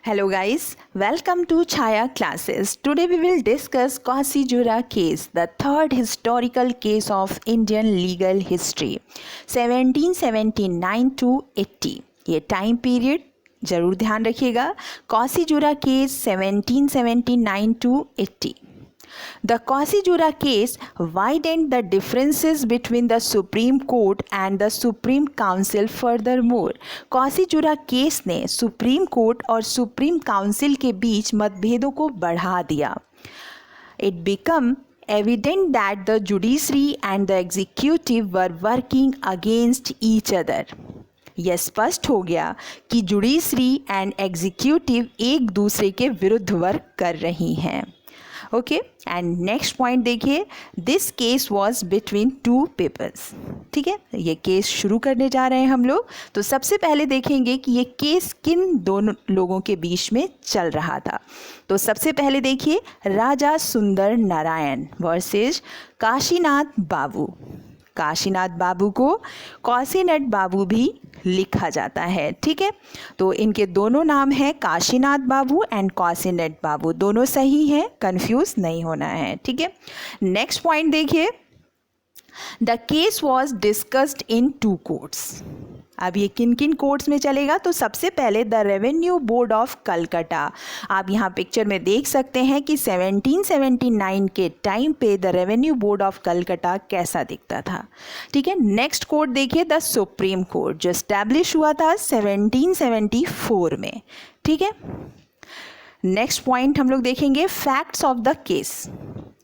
Hello guys, welcome to Chaya classes. Today we will discuss Kasijura case, the third historical case of Indian legal history, 1779 to 80. ये time period जरूर ध्यान रखिएगा. Kasijura case 1779 to 80. The Kasijura case widened the differences between the Supreme Court and the Supreme Council furthermore. Kasijura case ने supreme court और supreme council के बीच मतभेदों को बढ़ा दिया. It became evident that the judiciary and the executive were working against each other. यह स्पष्ट हो गया कि जुडिशरी एंड एग्जीक्यूटिव एक दूसरे के विरुद्ध वर्क कर रही हैं. ओके, एंड नेक्स्ट पॉइंट देखिए, this case was between two peoples. ठीक है, ये केस शुरू करने जा रहे हैं हम लोग. तो सबसे पहले देखेंगे कि ये केस किन दोनों लोगों के बीच में चल रहा था. तो सबसे पहले देखिए, राजा सुंदर नारायण वर्सेस काशीनाथ बाबू. काशीनाथ बाबू को काशीनाथ बाबू भी लिखा जाता है. ठीक है, तो इनके दोनों नाम हैं काशीनाथ बाबू एंड काशीनाथ बाबू. दोनों सही हैं, कंफ्यूज नहीं होना है. ठीक है, नेक्स्ट पॉइंट देखिए, the case was discussed in two courts. अब ये किन किन कोर्ट्स में चलेगा? तो सबसे पहले the revenue board of Calcutta. आप यहाँ पिक्चर में देख सकते हैं कि 1779 के टाइम पे the revenue board of Calcutta कैसा दिखता था. ठीक है, नेक्स्ट कोर्ट देखिए, द सुप्रीम कोर्ट, जो एस्टैब्लिश हुआ था 1774 में. ठीक है, नेक्स्ट पॉइंट हम लोग देखेंगे, facts of the case.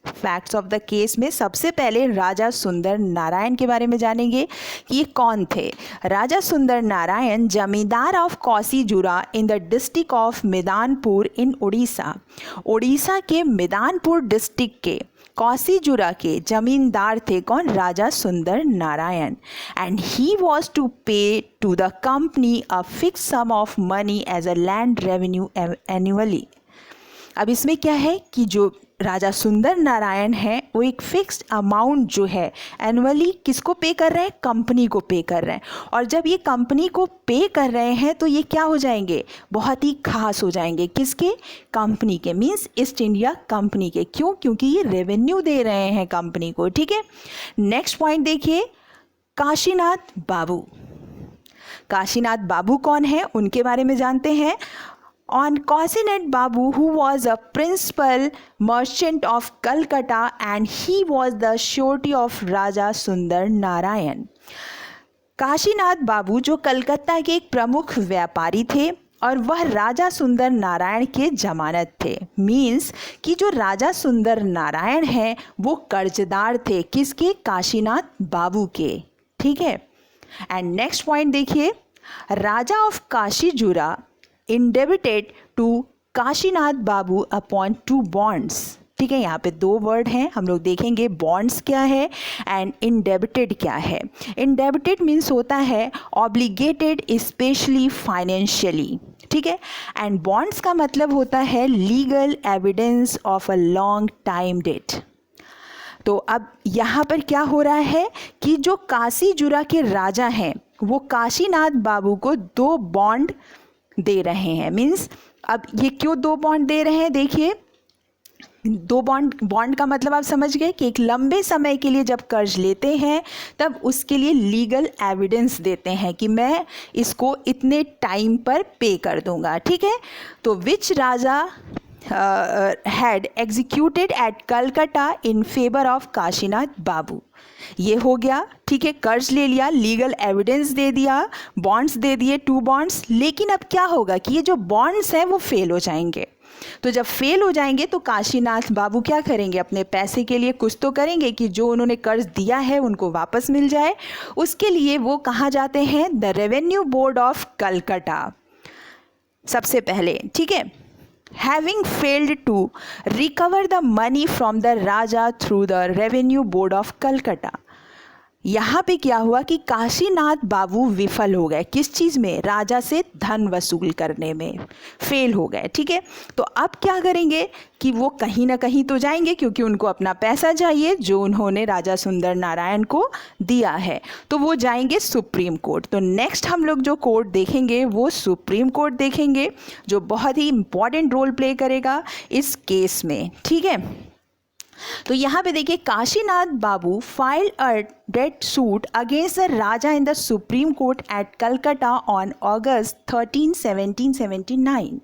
Facts of the case में सबसे पहले राजा सुंदर नारायण के बारे में जानेंगे कि ये कौन थे. राजा Sundar Narayan zamindar of Kasijora in the district of Midnapore in Orissa. Orissa के मिदानपुर डिस्ट्रिक्ट के कासीजुरा के जमींदार थे. कौन? Raja Sundar Narayan. And he was to pay to the company a fix sum of money as a land revenue annually. अब इसमें क्या है कि जो राजा सुंदर नारायण है वो एक फिक्स्ड अमाउंट जो है एनुअली किसको पे कर रहे हैं? कंपनी को पे कर रहे हैं. और जब ये कंपनी को पे कर रहे हैं तो ये क्या हो जाएंगे? बहुत ही खास हो जाएंगे. किसके? कंपनी के, मींस ईस्ट इंडिया कंपनी के. क्यों? क्योंकि ये रेवेन्यू दे रहे हैं कंपनी को. ठीक है, नेक्स्ट पॉइंट देखिए, काशीनाथ बाबू. काशीनाथ बाबू कौन है? उनके बारे में जानते हैं. On Kasinath Babu, who was a principal merchant of Calcutta and he was the surety of Raja Sundar Narayan. Kashinath बाबू जो कलकत्ता के एक प्रमुख व्यापारी थे और वह राजा सुंदर नारायण के जमानत थे. मीन्स कि जो राजा सुंदर नारायण हैं वो कर्जदार थे. किसके? काशीनाथ बाबू के. ठीक है, एंड नेक्स्ट पॉइंट देखिए, Raja of Kashijora indebted to Kashinath Babu upon two bonds. ठीक है, यहाँ पे दो वर्ड हैं, हम लोग देखेंगे बॉन्ड्स क्या है एंड इंडेबिटेड क्या है. इंडेबिटेड मीन्स होता है ऑब्लिगेटेड स्पेशली फाइनेंशियली. ठीक है, एंड बॉन्ड्स का मतलब होता है legal evidence of a long time debt. तो अब यहाँ पर क्या हो रहा है कि जो कासीजुरा के राजा हैं वो काशीनाथ बाबू को दो बॉन्ड दे रहे हैं. मीन्स अब ये क्यों दो बॉन्ड दे रहे हैं? देखिए, दो बॉन्ड का मतलब आप समझ गए कि एक लंबे समय के लिए जब कर्ज लेते हैं तब उसके लिए लीगल एविडेंस देते हैं कि मैं इसको इतने टाइम पर पे कर दूंगा. ठीक है, तो which Raja had executed at Calcutta in favour of Kashinath Babu. ये हो गया. ठीक है, कर्ज ले लिया, लीगल एविडेंस दे दिया, बॉन्ड्स दे दिए, टू बॉन्ड्स. लेकिन अब क्या होगा कि ये जो बॉन्ड्स हैं वो फेल हो जाएंगे. तो जब फेल हो जाएंगे तो काशीनाथ बाबू क्या करेंगे? अपने पैसे के लिए कुछ तो करेंगे कि जो उन्होंने कर्ज दिया है उनको वापस मिल जाए. उसके लिए वो कहाँ जाते हैं? The revenue board of Calcutta सबसे पहले. ठीक है, having failed to recover the money from the Raja through the Revenue Board of Calcutta. यहाँ पे क्या हुआ कि काशीनाथ बाबू विफल हो गए किस चीज़ में, राजा से धन वसूल करने में फेल हो गए। ठीक है, तो अब क्या करेंगे कि वो कहीं ना कहीं तो जाएंगे क्योंकि उनको अपना पैसा चाहिए जो उन्होंने राजा सुंदर नारायण को दिया है, तो वो जाएंगे सुप्रीम कोर्ट। तो नेक्स्ट हम लोग जो कोर्ट देखेंगे वो सुप्रीम कोर्ट देखेंगे जो बहुत ही इम्पॉर्टेंट रोल प्ले करेगा इस केस में। ठीक है, तो यहाँ पे देखिए Kashinath Babu filed a debt suit against the Raja in the supreme Court at Calcutta on August 13, 1779।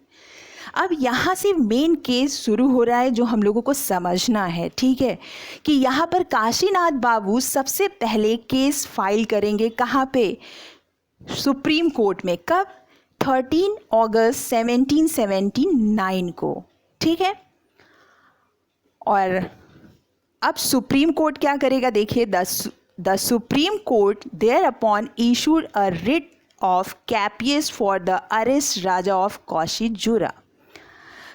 अब यहाँ से मेन केस शुरू हो रहा है जो हम लोगों को समझना है। ठीक है, कि यहाँ पर काशीनाथ बाबू सबसे पहले केस फाइल करेंगे कहाँ पे, सुप्रीम कोर्ट में। कब, 13 अगस्त 1779 को। ठीक है, और अब सुप्रीम कोर्ट क्या करेगा, देखिए the supreme Court thereupon issued a writ of capias for the arrest Raja of Kashijora.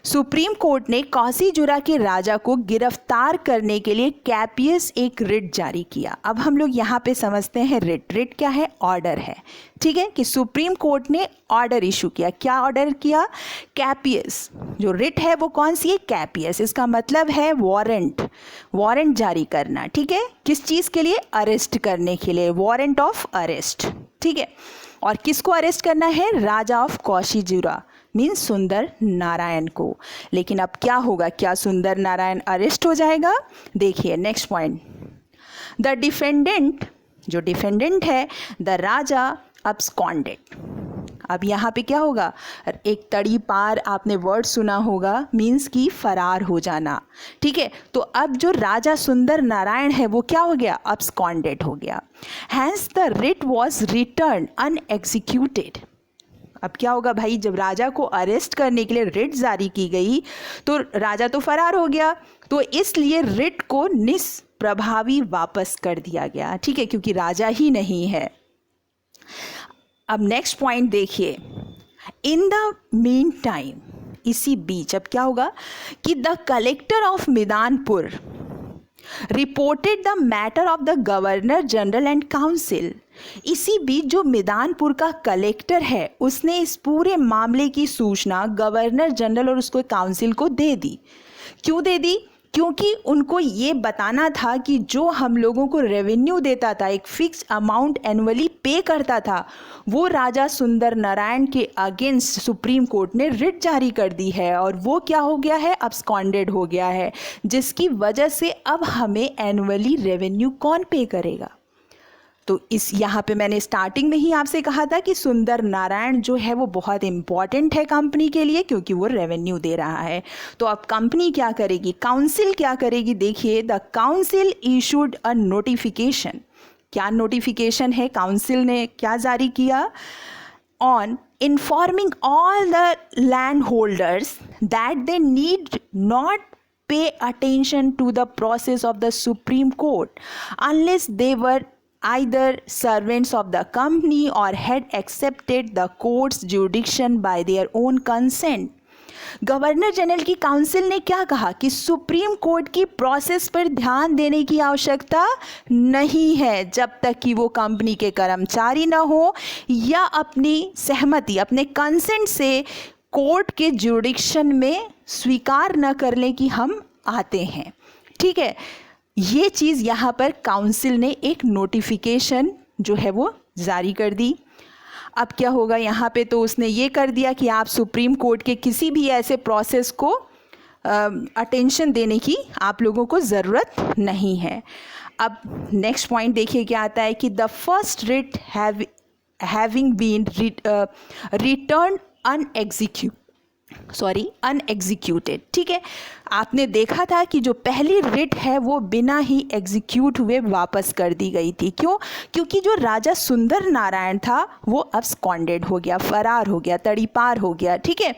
Supreme court ने कौशिकजुरा के राजा को गिरफ्तार करने के लिए कैपियस एक रिट जारी किया। अब हम लोग यहाँ पे समझते हैं रिट। रिट क्या है, ऑर्डर है। ठीक है, कि सुप्रीम कोर्ट ने ऑर्डर इशू किया। क्या ऑर्डर किया, कैपियस। जो रिट है वो कौन सी है, कैपियस। इसका मतलब है वारंट, वारंट जारी करना। ठीक है, किस चीज़ के लिए, अरेस्ट करने के लिए, वारंट ऑफ अरेस्ट। ठीक है, और किसको अरेस्ट करना है, राजा ऑफ कौशिकजुरा मीन्स सुंदर नारायण को। लेकिन अब क्या होगा, क्या सुंदर नारायण अरेस्ट हो जाएगा, देखिए नेक्स्ट पॉइंट। द डिफेंडेंट, जो डिफेंडेंट है, द राजा अब्सकॉन्डेड। अब यहाँ पे क्या होगा, एक तड़ी पार आपने वर्ड सुना होगा, मीन्स की फरार हो जाना। ठीक है, तो अब जो राजा सुंदर नारायण है वो क्या हो गया, अब्सकॉन्डेड हो गया। Hence the writ was return unexecuted. अब क्या होगा भाई, जब राजा को अरेस्ट करने के लिए रिट जारी की गई तो राजा तो फरार हो गया, तो इसलिए रिट को निष्प्रभावी वापस कर दिया गया। ठीक है, क्योंकि राजा ही नहीं है। अब नेक्स्ट पॉइंट देखिए, इन द मीन टाइम, इसी बीच अब क्या होगा कि the collector of Midnapore reported the matter of the governor General and council. इसी बीच जो मिदानपुर का कलेक्टर है उसने इस पूरे मामले की सूचना गवर्नर जनरल और उसको काउंसिल को दे दी। क्यों दे दी, क्योंकि उनको ये बताना था कि जो हम लोगों को रेवेन्यू देता था, एक फिक्स अमाउंट एनुअली पे करता था, वो राजा सुंदर नारायण के अगेंस्ट सुप्रीम कोर्ट ने रिट जारी कर दी है और वो क्या हो गया है, अब्सकॉन्डेड हो गया है, जिसकी वजह से अब हमें एनुअली रेवेन्यू कौन पे करेगा। तो इस यहाँ पे मैंने स्टार्टिंग में ही आपसे कहा था कि सुंदर नारायण जो है वो बहुत इम्पॉर्टेंट है कंपनी के लिए क्योंकि वो रेवेन्यू दे रहा है। तो अब कंपनी क्या करेगी, काउंसिल क्या करेगी, देखिए the council issued a notification. क्या नोटिफिकेशन है, काउंसिल ने क्या जारी किया, on informing all the land holders that they need not pay attention to the process of the Supreme Court unless they were either servants of the company or had accepted the court's jurisdiction by their own consent. Governor General की council ने क्या कहा कि supreme court की process पर ध्यान देने की आवश्यकता नहीं है जब तक कि वो कंपनी के कर्मचारी ना हो या अपनी सहमति, अपने कंसेंट से कोर्ट के जुरिडिक्शन में स्वीकार न कर लें कि हम आते हैं। ठीक है, ये चीज़ यहाँ पर काउंसिल ने एक नोटिफिकेशन जो है वो जारी कर दी। अब क्या होगा यहाँ पे, तो उसने ये कर दिया कि आप सुप्रीम कोर्ट के किसी भी ऐसे प्रोसेस को अटेंशन देने की आप लोगों को ज़रूरत नहीं है। अब नेक्स्ट पॉइंट देखिए क्या आता है कि the first writ having been return unexecuted. ठीक है, आपने देखा था कि जो पहली रिट है वो बिना ही एग्जीक्यूट हुए वापस कर दी गई थी। क्यों, क्योंकि जो राजा सुंदर नारायण था वो अब्सकॉन्डेड हो गया, फरार हो गया, तड़ीपार हो गया। ठीक है,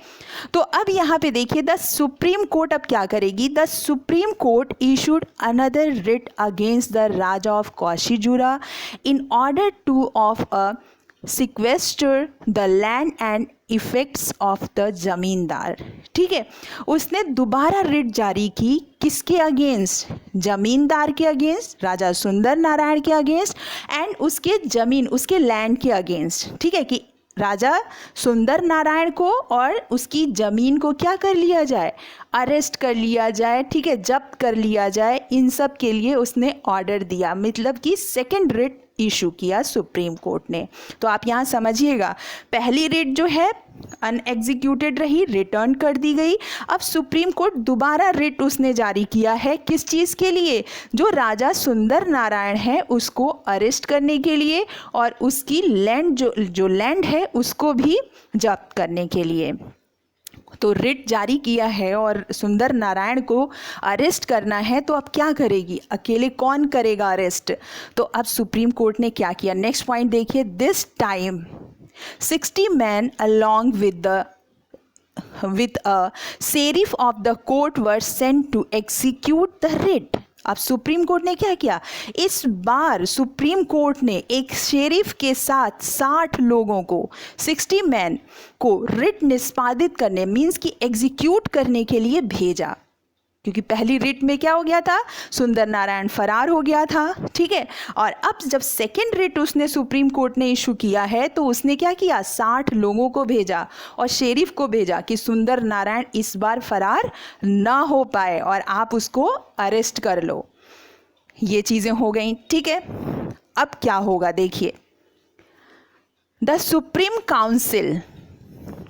तो अब यहाँ पे देखिए द सुप्रीम कोर्ट अब क्या करेगी, the supreme court issued another writ against the Raja of Kashijora in order to of a sequester the land and effects of the zamindar. ठीक है, उसने दोबारा रिट जारी की किसके अगेंस्ट? जमींदार के अगेंस्ट, राजा सुंदर नारायण के अगेंस्ट एंड उसके जमीन, उसके लैंड के अगेंस्ट। ठीक है, कि राजा सुंदर नारायण को और उसकी ज़मीन को क्या कर लिया जाए? अरेस्ट कर लिया जाए। ठीक है, जब्त कर लिया जाए। इन सब के लिए उसने ऑर्डर दिया, मतलब कि सेकंड रिट इशू किया सुप्रीम कोर्ट ने। तो आप यहाँ समझिएगा, पहली रिट जो है अनएग्जीक्यूटेड रही, रिटर्न कर दी गई। अब सुप्रीम कोर्ट दोबारा रिट उसने जारी किया है, किस चीज़ के लिए? जो राजा सुंदर नारायण है उसको अरेस्ट करने के लिए और उसकी लैंड जो लैंड है उसको भी जब्त करने के लिए। तो रिट जारी किया है और सुंदर नारायण को अरेस्ट करना है, तो अब क्या करेगी? अकेले कौन करेगा अरेस्ट? तो अब सुप्रीम कोर्ट ने क्या किया? नेक्स्ट पॉइंट देखिए, this time 60 men along with a sheriff of the court were sent to execute the writ। अब सुप्रीम कोर्ट ने क्या किया? इस बार सुप्रीम कोर्ट ने एक शेरिफ के साथ 60 लोगों को, 60 मैन को रिट निष्पादित करने, मीन्स कि एग्जीक्यूट करने के लिए भेजा। क्योंकि पहली रिट में क्या हो गया था? सुंदर नारायण फरार हो गया था। ठीक है, और अब जब सेकेंड रिट उसने सुप्रीम कोर्ट ने इशू किया है तो उसने क्या किया? 60 लोगों को भेजा और शेरिफ को भेजा कि सुंदर नारायण इस बार फरार ना हो पाए और आप उसको अरेस्ट कर लो। ये चीज़ें हो गई। ठीक है, अब क्या होगा देखिए, द सुप्रीम काउंसिल,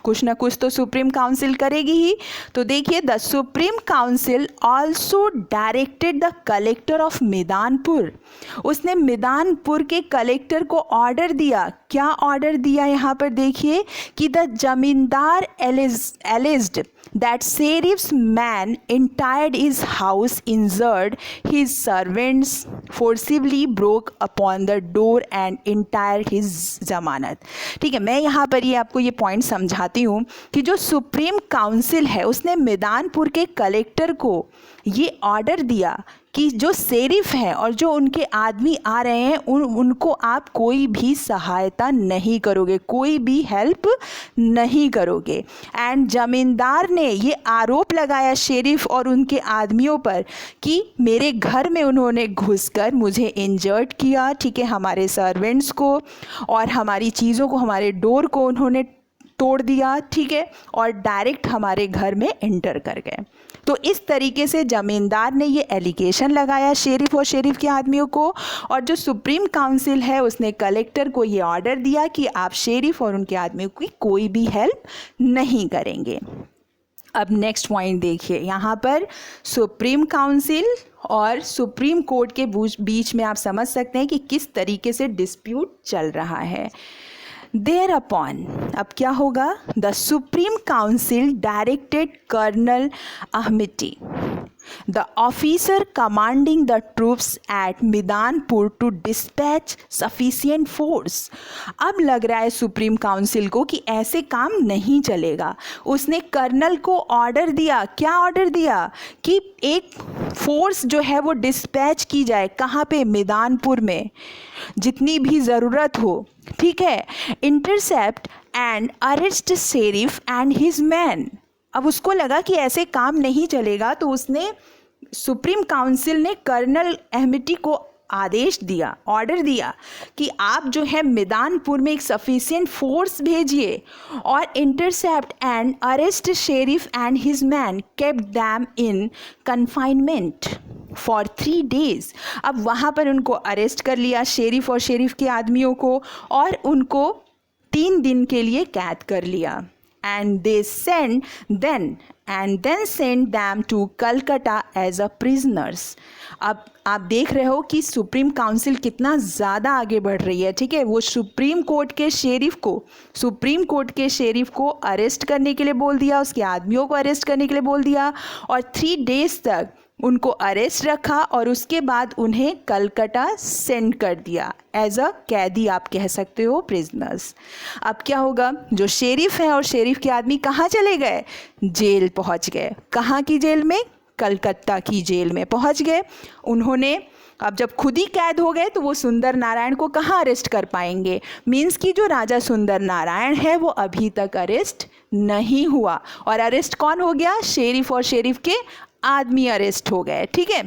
कुछ ना कुछ तो सुप्रीम काउंसिल करेगी ही। तो देखिए, the Supreme Council also directed the collector of Midnapore, उसने मैदानपुर के कलेक्टर को ऑर्डर दिया। क्या ऑर्डर दिया यहाँ पर देखिए, कि the zamindar alleged that sheriff's man entered his house, injured his servants, forcibly broke upon the door and entered his जमानत। ठीक है, मैं यहाँ पर ये आपको ये पॉइंट समझाती हूँ कि जो सुप्रीम काउंसिल है उसने मैदानपुर के कलेक्टर को ये ऑर्डर दिया कि जो शेरिफ हैं और जो उनके आदमी आ रहे हैं उनको आप कोई भी सहायता नहीं करोगे, कोई भी हेल्प नहीं करोगे। एंड जमींदार ने ये आरोप लगाया शेरिफ और उनके आदमियों पर कि मेरे घर में उन्होंने घुसकर मुझे इंजर्ड किया। ठीक है, हमारे सर्वेंट्स को और हमारी चीज़ों को, हमारे डोर को उन्होंने तोड़ दिया। ठीक है, और डायरेक्ट हमारे घर में एंटर कर गए। तो इस तरीके से जमींदार ने ये एलिगेशन लगाया शेरिफ और शेरिफ के आदमियों को, और जो सुप्रीम काउंसिल है उसने कलेक्टर को ये ऑर्डर दिया कि आप शेरिफ और उनके आदमियों की कोई भी हेल्प नहीं करेंगे। अब नेक्स्ट पॉइंट देखिए, यहाँ पर सुप्रीम काउंसिल और सुप्रीम कोर्ट के बीच में आप समझ सकते हैं कि किस तरीके से डिस्प्यूट चल रहा है। Thereupon, अब क्या होगा? The Supreme Council directed Colonel Ahmuty, the officer commanding the troops at Midnapore, to dispatch sufficient force. अब लग रहा है सुप्रीम काउंसिल को कि ऐसे काम नहीं चलेगा। उसने कर्नल को ऑर्डर दिया, क्या ऑर्डर दिया? कि एक फोर्स जो है वो डिस्पैच की जाए। कहाँ पे? मैदानपुर में, जितनी भी ज़रूरत हो। ठीक है, intercept and arrest sheriff and his man. अब उसको लगा कि ऐसे काम नहीं चलेगा, तो उसने, सुप्रीम काउंसिल ने कर्नल अहमदी को आदेश दिया, ऑर्डर दिया कि आप जो है मैदानपुर में एक सफिशिएंट फोर्स भेजिए और intercept and arrest sheriff and his man, kept them in confinement for 3 days। अब वहाँ पर उनको अरेस्ट कर लिया, शेरिफ और शेरिफ के आदमियों को, और उनको 3 दिन के लिए कैद कर लिया। And they then sent them to Calcutta as a prisoners। अब आप देख रहे हो कि सुप्रीम काउंसिल कितना ज़्यादा आगे बढ़ रही है। ठीक है, वो सुप्रीम कोर्ट के शेरिफ को अरेस्ट करने के लिए बोल दिया, उसके आदमियों को अरेस्ट करने के लिए बोल दिया, और 3 days तक उनको अरेस्ट रखा और उसके बाद उन्हें कलकत्ता सेंड कर दिया एज अ कैदी, आप कह सकते हो, प्रिजनर्स। अब क्या होगा? जो शेरिफ है और शेरिफ के आदमी कहाँ चले गए? जेल पहुँच गए। कहाँ की जेल में? कलकत्ता की जेल में पहुँच गए। उन्होंने अब जब खुद ही कैद हो गए तो वो सुंदर नारायण को कहाँ अरेस्ट कर पाएंगे? मीन्स कि जो राजा सुंदर नारायण है वो अभी तक अरेस्ट नहीं हुआ। और अरेस्ट कौन हो गया? शेरिफ और शेरिफ के आदमी अरेस्ट हो गए। ठीक है,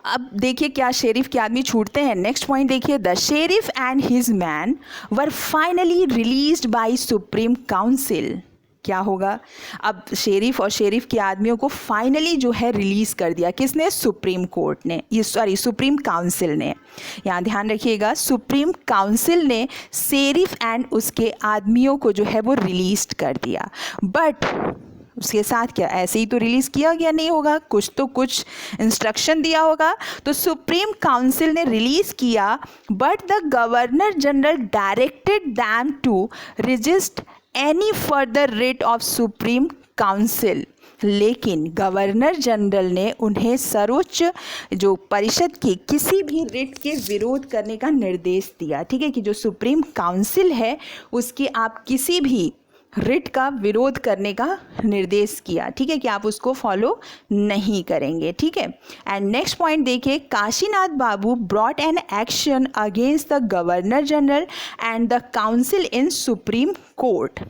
अब देखिए क्या शेरिफ के आदमी छूटते हैं। नेक्स्ट पॉइंट देखिए, the sheriff and his man were finally released by supreme council. क्या होगा? अब शेरिफ और शेरिफ के आदमियों को फाइनली जो है रिलीज़ कर दिया। किसने? सुप्रीम कोर्ट ने, ये सुप्रीम काउंसिल ने। यहाँ ध्यान रखिएगा, सुप्रीम काउंसिल ने शेरिफ एंड उसके आदमियों को जो है वो रिलीज कर दिया। बट उसके साथ क्या ऐसे ही तो रिलीज़ किया गया नहीं होगा, कुछ इंस्ट्रक्शन दिया होगा। तो सुप्रीम काउंसिल ने रिलीज़ किया, but the governor general directed them to resist any further writ of supreme council. लेकिन गवर्नर जनरल ने उन्हें सर्वोच्च जो परिषद के किसी भी रिट के विरोध करने का निर्देश दिया। ठीक है, कि जो सुप्रीम काउंसिल है उसके आप किसी भी रिट का विरोध करने का निर्देश किया। ठीक है, कि आप उसको फॉलो नहीं करेंगे। ठीक है, एंड नेक्स्ट पॉइंट देखिए, Kashinath Babu brought an action against the governor General and the council in Supreme Court.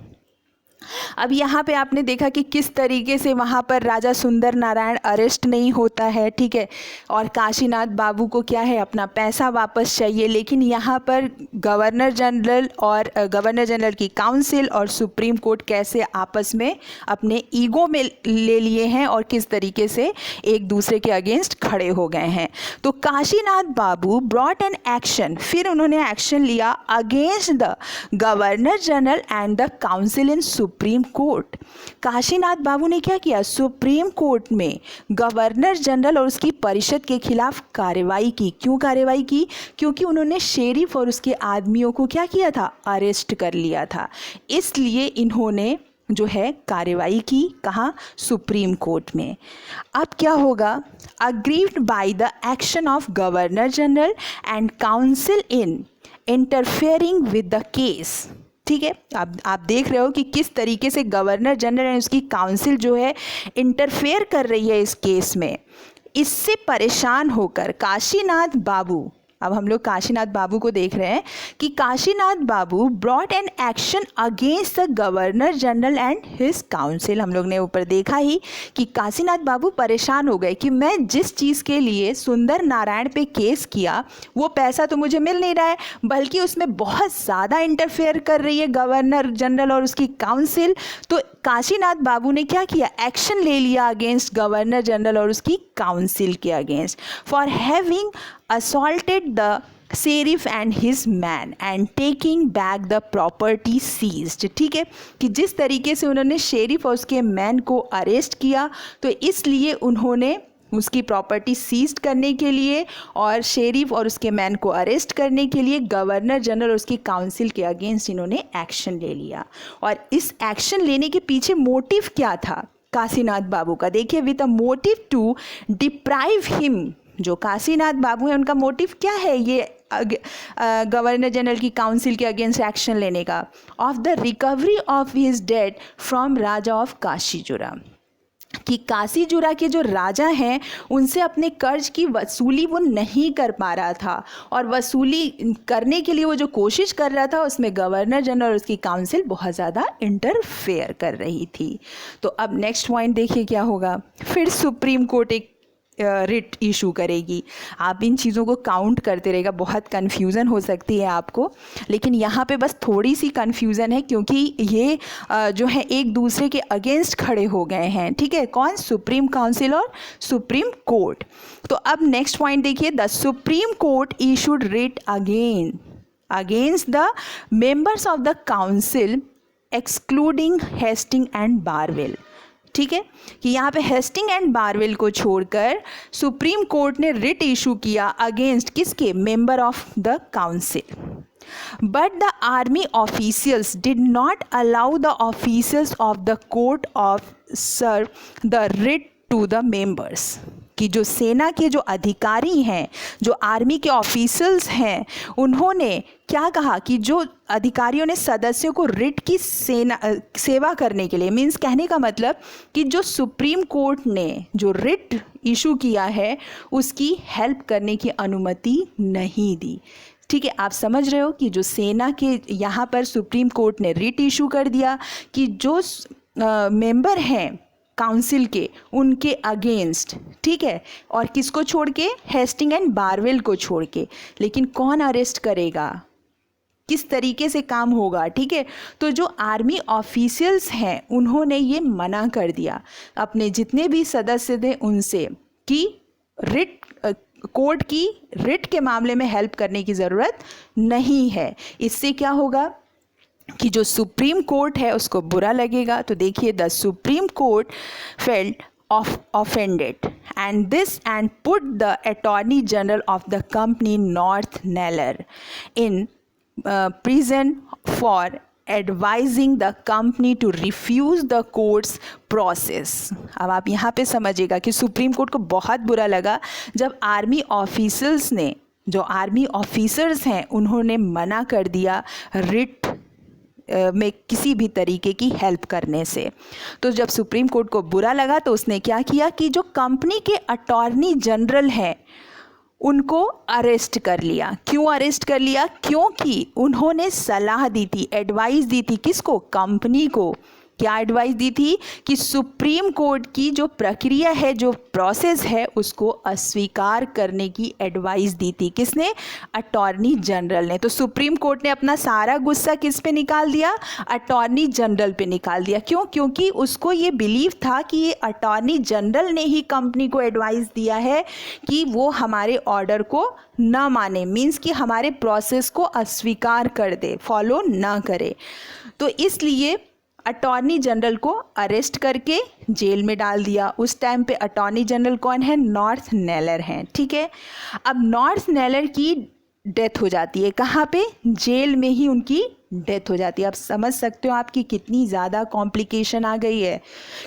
अब यहाँ पे आपने देखा कि किस तरीके से वहाँ पर राजा सुंदर नारायण अरेस्ट नहीं होता है। ठीक है, और काशीनाथ बाबू को क्या है, अपना पैसा वापस चाहिए। लेकिन यहाँ पर गवर्नर जनरल की काउंसिल और सुप्रीम कोर्ट कैसे आपस में अपने ईगो में ले लिए हैं और किस तरीके से एक दूसरे के अगेंस्ट खड़े हो गए हैं। तो Kashinath Babu brought an action, फिर उन्होंने एक्शन लिया against the governor General and the council in Supreme Court. Kashinath Babu ने क्या किया? सुप्रीम कोर्ट में गवर्नर जनरल और उसकी परिषद के खिलाफ कार्रवाई की। क्यों कार्रवाई की? क्योंकि उन्होंने शेरिफ और उसके आदमियों को क्या किया था? अरेस्ट कर लिया था। इसलिए इन्होंने जो है कार्रवाई की। कहाँ? सुप्रीम कोर्ट में। अब क्या होगा? Aggrieved by the action of governor General and council in interfering with the case. ठीक है, अब आप देख रहे हो कि किस तरीके से गवर्नर जनरल एंड उसकी काउंसिल जो है इंटरफेयर कर रही है इस केस में। इससे परेशान होकर काशीनाथ बाबू, अब हम लोग काशीनाथ बाबू को देख रहे हैं कि Kashinath Babu brought an action against the governor General and his council. हम लोग ने ऊपर देखा ही कि काशीनाथ बाबू परेशान हो गए कि मैं जिस चीज़ के लिए सुंदर नारायण पे केस किया वो पैसा तो मुझे मिल नहीं रहा है, बल्कि उसमें बहुत ज़्यादा इंटरफेयर कर रही है गवर्नर जनरल और उसकी काउंसिल। तो काशीनाथ बाबू ने क्या किया? एक्शन ले लिया अगेंस्ट गवर्नर जनरल और उसकी काउंसिल के against for having assaulted the sheriff and his man and taking back the property seized। ठीक है, कि जिस तरीके से उन्होंने शेरिफ और उसके मैन को अरेस्ट किया तो इसलिए उन्होंने उसकी प्रॉपर्टी सीज्ड करने के लिए और शेरिफ और उसके मैन को अरेस्ट करने के लिए गवर्नर जनरल और उसकी काउंसिल के अगेंस्ट इन्होंने एक्शन ले लिया। और इस एक्शन लेने के पीछे मोटिव क्या था काशीनाथ बाबू का? देखिए, with a motive to deprive him. जो काशीनाथ बाबू हैं उनका मोटिव क्या है ये गवर्नर जनरल की काउंसिल के अगेंस्ट एक्शन लेने का? Of the recovery of his debt from Raja of Kashijora, कि काशीजुरा के जो राजा हैं उनसे अपने कर्ज की वसूली वो नहीं कर पा रहा था और वसूली करने के लिए वो जो कोशिश कर रहा था उसमें गवर्नर जनरल और उसकी काउंसिल बहुत ज़्यादा इंटरफेयर कर रही थी। तो अब नेक्स्ट पॉइंट देखिए क्या होगा। फिर सुप्रीम कोर्ट एक रिट इशू करेगी। आप इन चीज़ों को काउंट करते रहेगा, बहुत कन्फ्यूज़न हो सकती है आपको, लेकिन यहाँ पे बस थोड़ी सी कन्फ्यूज़न है क्योंकि ये जो है एक दूसरे के अगेंस्ट खड़े हो गए हैं। ठीक है, कौन? सुप्रीम काउंसिल और सुप्रीम कोर्ट। तो अब नेक्स्ट पॉइंट देखिए, the supreme court issued writ again against the members of the council excluding Hasting and Barwell. ठीक है, कि यहाँ पे हेस्टिंग एंड बारवेल को छोड़कर सुप्रीम कोर्ट ने रिट इशू किया अगेंस्ट किसके? Member of the council. But the army officials did not allow the officers of the court of serve the writ to the members. कि जो सेना के जो अधिकारी हैं, जो आर्मी के ऑफिसर्स हैं, उन्होंने क्या कहा कि जो अधिकारियों ने सदस्यों को रिट की सेवा करने के लिए, मीन्स कहने का मतलब कि जो सुप्रीम कोर्ट ने जो रिट इशू किया है उसकी हेल्प करने की अनुमति नहीं दी। ठीक है, आप समझ रहे हो कि जो सेना के यहाँ पर सुप्रीम कोर्ट ने रिट इशू कर दिया कि जो मेंबर हैं काउंसिल के, उनके अगेंस्ट, ठीक है, और किसको छोड़ के, हेस्टिंग एंड बारवेल को छोड़ के। लेकिन कौन अरेस्ट करेगा, किस तरीके से काम होगा, ठीक है। तो जो आर्मी ऑफिशियल्स हैं उन्होंने ये मना कर दिया अपने जितने भी सदस्य थे उनसे कि रिट कोर्ट की रिट के मामले में हेल्प करने की ज़रूरत नहीं है। इससे क्या होगा कि जो सुप्रीम कोर्ट है उसको बुरा लगेगा। तो देखिए, the supreme court felt offended and put the attorney general of the company North Neller in prison for advising the company to refuse the court's process। अब आप यहाँ पे समझिएगा कि सुप्रीम कोर्ट को बहुत बुरा लगा जब आर्मी ऑफिसर्स ने, जो आर्मी ऑफिसर्स हैं, उन्होंने मना कर दिया रिट में किसी भी तरीके की हेल्प करने से। तो जब सुप्रीम कोर्ट को बुरा लगा तो उसने क्या किया कि जो कंपनी के अटॉर्नी जनरल हैं उनको अरेस्ट कर लिया। क्यों अरेस्ट कर लिया? क्योंकि उन्होंने सलाह दी थी, एडवाइस दी थी, किसको? कंपनी को। क्या एडवाइस दी थी? कि सुप्रीम कोर्ट की जो प्रक्रिया है, जो प्रोसेस है, उसको अस्वीकार करने की एडवाइस दी थी। किसने? अटॉर्नी जनरल ने। तो सुप्रीम कोर्ट ने अपना सारा गुस्सा किस पे निकाल दिया? अटॉर्नी जनरल पे निकाल दिया। क्यों? क्योंकि उसको ये बिलीव था कि ये अटॉर्नी जनरल ने ही कंपनी को एडवाइस दिया है कि वो हमारे ऑर्डर को ना माने, मीन्स कि हमारे प्रोसेस को अस्वीकार कर दे, फॉलो ना करे। तो इसलिए अटॉर्नी जनरल को अरेस्ट करके जेल में डाल दिया। उस टाइम पे अटॉर्नी जनरल कौन है? नॉर्थ नेलर हैं, ठीक है। अब नॉर्थ नेलर की डेथ हो जाती है। कहाँ पे? जेल में ही उनकी डेथ हो जाती है। आप समझ सकते हो आपकी कितनी ज़्यादा कॉम्प्लिकेशन आ गई है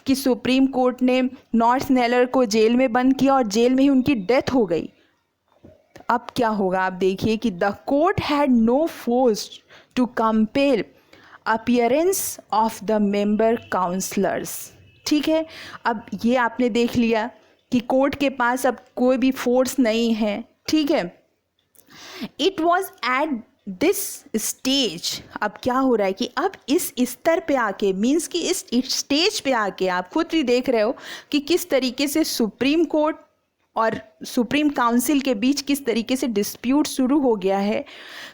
कि सुप्रीम कोर्ट ने नॉर्थ नेलर को जेल में बंद किया और जेल में ही उनकी डेथ हो गई। अब क्या होगा आप देखिए कि the court had no force to compel appearance of the member councillors. ठीक है, अब ये आपने देख लिया कि कोर्ट के पास अब कोई भी फोर्स नहीं है, ठीक है। It was at this stage, अब क्या हो रहा है कि अब इस स्तर पे आके, मीन्स कि इस स्टेज पे आके आप खुद भी देख रहे हो कि किस तरीके से सुप्रीम कोर्ट और सुप्रीम काउंसिल के बीच किस तरीके से डिस्प्यूट शुरू हो गया है।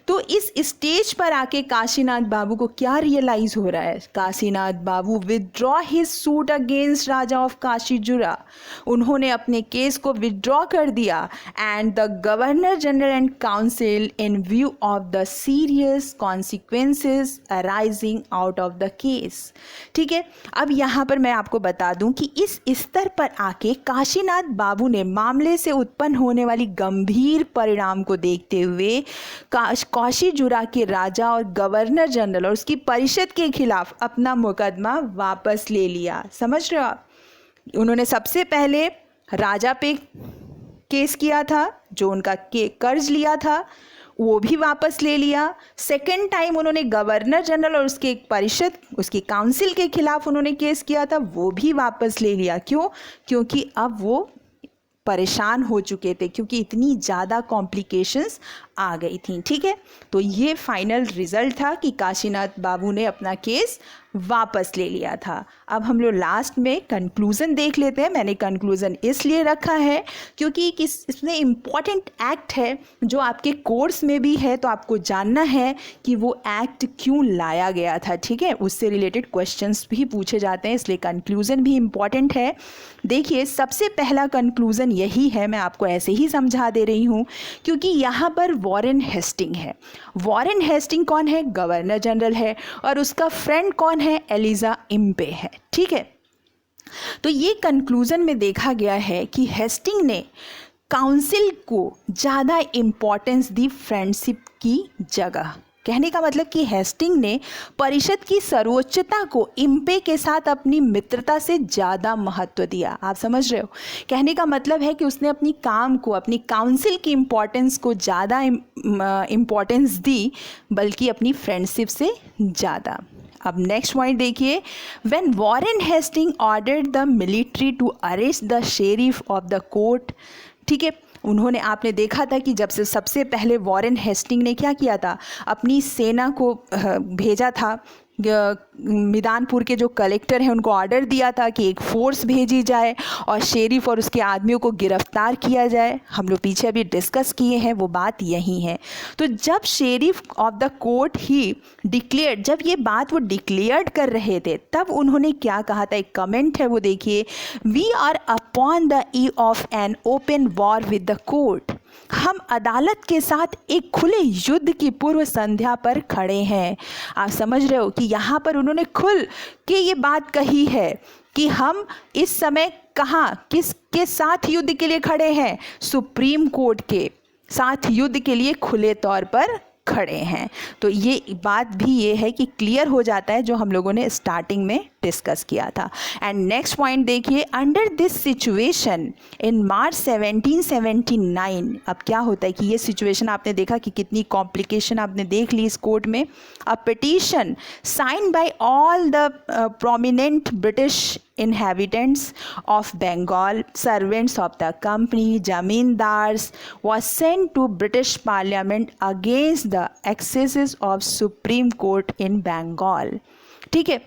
तो इस स्टेज पर आके काशीनाथ बाबू को क्या रियलाइज़ हो रहा है? Kashinath Babu withdraw his suit against Raja of Kashijora, उन्होंने अपने केस को विदड्रॉ कर दिया। And the governor General and council in view of the serious consequences arising out of the case. ठीक है, अब यहाँ पर मैं आपको बता दूँ कि इस स्तर पर आके काशीनाथ बाबू ने मामले से उत्पन्न होने वाली गंभीर परिणाम को देखते हुए काशीजुरा के राजा और गवर्नर जनरल और उसकी परिषद के खिलाफ अपना मुकदमा वापस ले लिया। समझ रहे हो आप? उन्होंने सबसे पहले राजा पे केस किया था, जो उनका कर्ज लिया था वो भी वापस ले लिया। सेकेंड टाइम उन्होंने गवर्नर जनरल और उसके परिषद, उसकी काउंसिल के खिलाफ उन्होंने केस किया था, वो भी वापस ले लिया। क्यों? क्योंकि अब वो परेशान हो चुके थे, क्योंकि इतनी ज़्यादा कॉम्प्लिकेशंस आ गई थी। ठीक है, तो ये फाइनल रिजल्ट था कि काशीनाथ बाबू ने अपना केस वापस ले लिया था। अब हम लोग लास्ट में कंक्लूज़न देख लेते हैं। मैंने कंक्लूज़न इसलिए रखा है क्योंकि इसमें इम्पॉर्टेंट एक्ट है जो आपके कोर्स में भी है, तो आपको जानना है कि वो एक्ट क्यों लाया गया था। ठीक है, उससे रिलेटेड क्वेश्चंस भी पूछे जाते हैं, इसलिए कंक्लूज़न भी इम्पॉर्टेंट है। देखिए, सबसे पहला कंक्लूज़न यही है, मैं आपको ऐसे ही समझा दे रही हूँ क्योंकि यहाँ पर वॉरेन हेस्टिंग है। वॉरेन हेस्टिंग कौन है? गवर्नर जनरल है, और उसका फ्रेंड कौन है? एलिजा इम्पे है। ठीक है, तो ये कंक्लूजन में देखा गया है कि हेस्टिंग ने काउंसिल को ज़्यादा इम्पोर्टेंस दी फ्रेंडशिप की जगह। कहने का मतलब कि हेस्टिंग ने परिषद की सर्वोच्चता को इम्पे के साथ अपनी मित्रता से ज़्यादा महत्व दिया। आप समझ रहे हो, कहने का मतलब है कि उसने अपनी काम को, अपनी काउंसिल की इम्पोर्टेंस को ज़्यादा इम्पोर्टेंस दी, बल्कि अपनी फ्रेंडशिप से ज़्यादा। अब नेक्स्ट पॉइंट देखिए, when Warren Hasting ordered the military to arrest the sheriff of the court, ठीक है, उन्होंने, आपने देखा था कि जब से सबसे पहले वॉरेन हेस्टिंग ने क्या किया था, अपनी सेना को भेजा था, मिदानपुर के जो कलेक्टर हैं उनको ऑर्डर दिया था कि एक फ़ोर्स भेजी जाए और शेरिफ और उसके आदमियों को गिरफ्तार किया जाए। हम लोग पीछे अभी डिस्कस किए हैं, वो बात यही है। तो जब sheriff of the court he declared, जब ये बात वो डिक्लेयर्ड कर रहे थे, तब उन्होंने क्या कहा था, एक कमेंट है वो देखिए, we are upon the eve of an open war with the court, हम अदालत के साथ एक खुले युद्ध की पूर्व संध्या पर खड़े हैं। आप समझ रहे हो कि यहाँ पर उन्होंने खुल के ये बात कही है कि हम इस समय कहाँ, किसके साथ युद्ध के लिए खड़े हैं, सुप्रीम कोर्ट के साथ युद्ध के लिए खुले तौर पर खड़े हैं। तो ये बात भी ये है कि क्लियर हो जाता है जो हम लोगों ने स्टार्टिंग में डिस्कस किया था। एंड नेक्स्ट पॉइंट देखिए, अंडर दिस सिचुएशन इन मार्च 1779, अब क्या होता है कि ये सिचुएशन आपने देखा कि कितनी कॉम्प्लिकेशन आपने देख ली इस कोर्ट में। A petition sign by all the prominent British inhabitants of Bengal, servants of the company, zamindars, was sent to British Parliament against the excesses of Supreme Court in Bengal। ठीक है,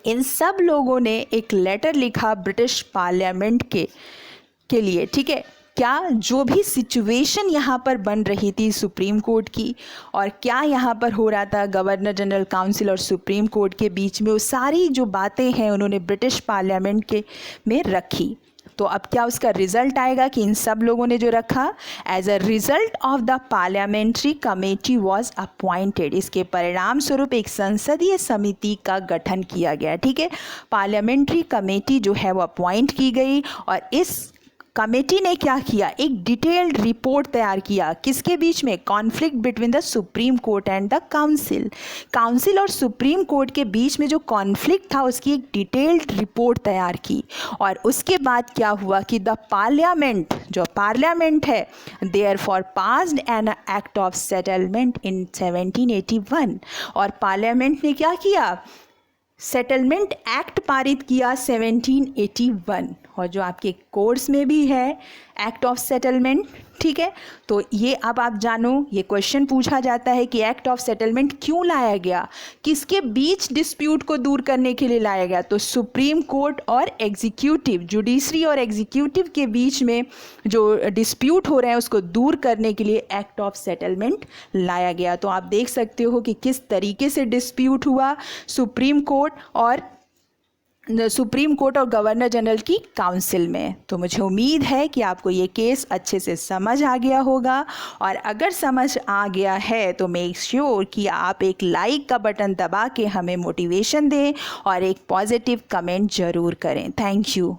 इन सब लोगों ने एक लेटर लिखा British parliament के लिए, ठीक है, क्या जो भी सिचुएशन यहाँ पर बन रही थी सुप्रीम कोर्ट की, और क्या यहाँ पर हो रहा था गवर्नर जनरल काउंसिल और सुप्रीम कोर्ट के बीच में, वो सारी जो बातें हैं उन्होंने ब्रिटिश पार्लियामेंट के में रखी। तो अब क्या उसका रिजल्ट आएगा कि इन सब लोगों ने जो रखा, as a result of the parliamentary committee was appointed, इसके परिणाम स्वरूप एक संसदीय समिति का गठन किया गया। ठीक है, पार्लियामेंट्री कमेटी जो है वो अपॉइंट की गई, और इस कमेटी ने क्या किया, एक डिटेल्ड रिपोर्ट तैयार किया, किसके बीच में, conflict between the supreme court and the council और सुप्रीम कोर्ट के बीच में जो कॉन्फ्लिक्ट था उसकी एक डिटेल्ड रिपोर्ट तैयार की। और उसके बाद क्या हुआ कि द पार्लियामेंट, जो पार्लियामेंट है, therefore passed an act of settlement in 1781, और पार्लियामेंट ने क्या किया, सेटलमेंट एक्ट पारित किया 1781, और जो आपके कोर्स में भी है एक्ट ऑफ सेटलमेंट। ठीक है, तो ये अब आप जानो, ये क्वेश्चन पूछा जाता है कि एक्ट ऑफ सेटलमेंट क्यों लाया गया, किसके बीच डिस्प्यूट को दूर करने के लिए लाया गया, तो सुप्रीम कोर्ट और एग्जीक्यूटिव, जुडिशरी और एग्जीक्यूटिव के बीच में जो डिस्प्यूट हो रहे हैं उसको दूर करने के लिए एक्ट ऑफ सेटलमेंट लाया गया। तो आप देख सकते हो कि किस तरीके से डिस्प्यूट हुआ सुप्रीम कोर्ट और गवर्नर जनरल की काउंसिल में। तो मुझे उम्मीद है कि आपको ये केस अच्छे से समझ आ गया होगा, और अगर समझ आ गया है तो मेक श्योर कि आप एक लाइक का बटन दबा के हमें मोटिवेशन दें और एक पॉजिटिव कमेंट ज़रूर करें। Thank you.